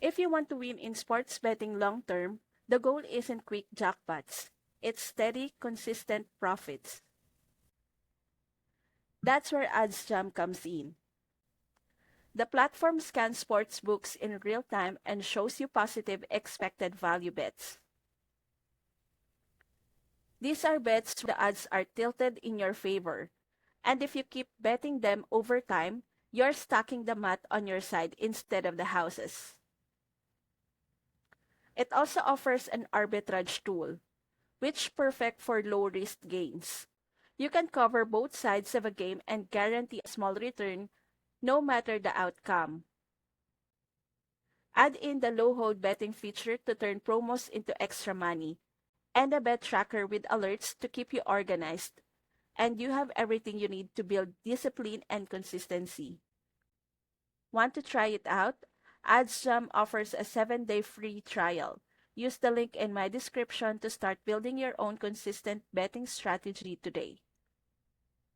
If you want to win in sports betting long term, the goal isn't quick jackpots. It's steady, consistent profits. That's where OddsJam comes in. The platform scans sports books in real time and shows you positive expected value bets. These are bets where the odds are tilted in your favor, and if you keep betting them over time, you're stacking the mat on your side instead of the houses. It also offers an arbitrage tool, which perfect for low-risk gains. You can cover both sides of a game and guarantee a small return no matter the outcome. Add in the low-hold betting feature to turn promos into extra money, and a bet tracker with alerts to keep you organized. And you have everything you need to build discipline and consistency. Want to try it out? OddsJam offers a 7-day free trial. Use the link in my description to start building your own consistent betting strategy today.